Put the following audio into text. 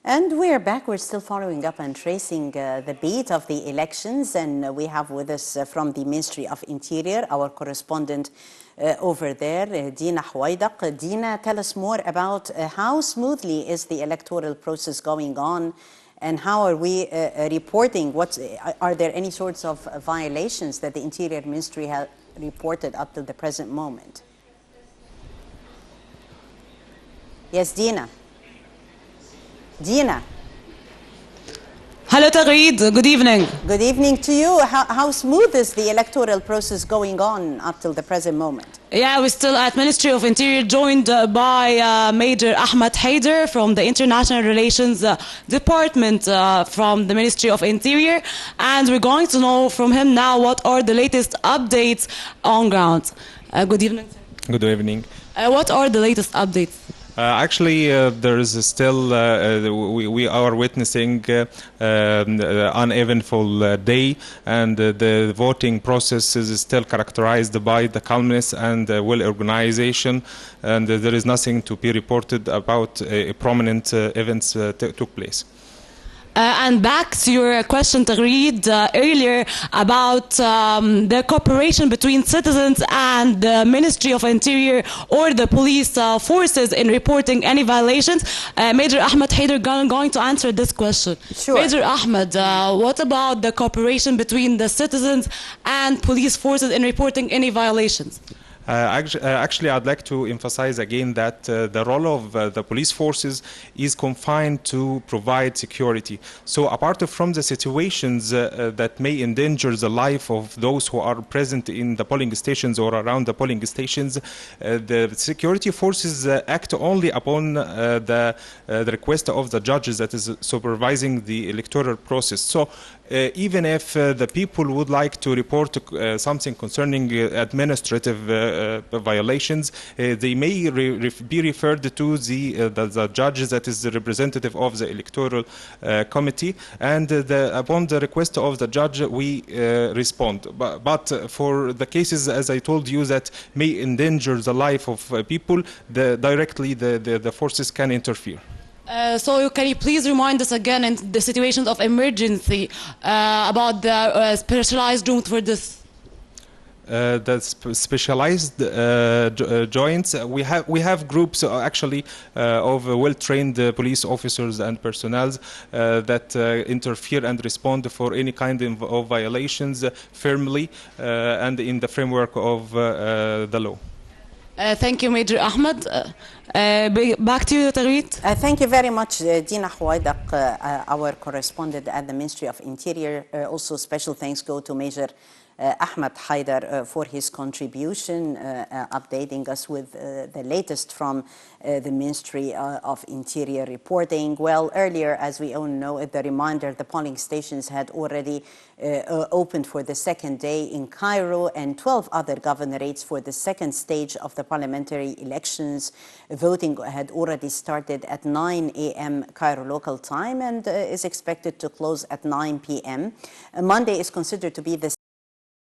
And we're back. We're still following up and tracing the beat of the elections. And we have with us from the Ministry of Interior, our correspondent over there, Dina Huaydak. Dina, tell us more about how smoothly is the electoral process going on and how are we reporting? Are there any sorts of violations that the Interior Ministry has reported up to the present moment? Yes, Dina. Dina. Hello, Tagreed. Good evening. Good evening to you. How smooth is the electoral process going on up till the present moment? Yeah, we're still at Ministry of Interior, joined by Major Ahmad حيدر from the International Relations Department from the Ministry of Interior. And we're going to know from him now what are the latest updates on ground. Good evening. Good evening. What are the latest updates? Actually, there is still, we are witnessing an uneventful day, and the voting process is still characterized by the calmness and well organization, and there is nothing to be reported about prominent events took place. And back to your question, Tagreed, earlier about the cooperation between citizens and the Ministry of Interior or the police forces in reporting any violations. Major Ahmad حيدر going to answer this question. Sure. Major Ahmad, what about the cooperation between the citizens and police forces in reporting any violations? Actually, I'd like to emphasize again that the role of the police forces is confined to provide security. So apart from the situations that may endanger the life of those who are present in the polling stations or around the polling stations, the security forces act only upon the request of the judges that is supervising the electoral process. So even if the people would like to report something concerning administrative violations, they may be referred to the judge that is the representative of the electoral committee, and upon the request of the judge we respond. But for the cases, as I told you, that may endanger the life of people, directly the forces can interfere. So can you please remind us again in the situations of emergency about the specialized rooms for this? The specialized joints, we have groups actually of well-trained police officers and personnel that interfere and respond for any kind of violations firmly and in the framework of the law. Thank you, Major Ahmed. Back to you, Tagreed. Thank you very much, Dina Huaydak, our correspondent at the Ministry of Interior. Also, special thanks go to Major Ahmad Haidar for his contribution, updating us with the latest from the Ministry of Interior reporting. Well, earlier, as we all know, the reminder, the polling stations had already opened for the second day in Cairo, and 12 other governorates for the second stage of the parliamentary elections. Voting had already started at 9 a.m. Cairo local time and is expected to close at 9 p.m. Monday is considered to be the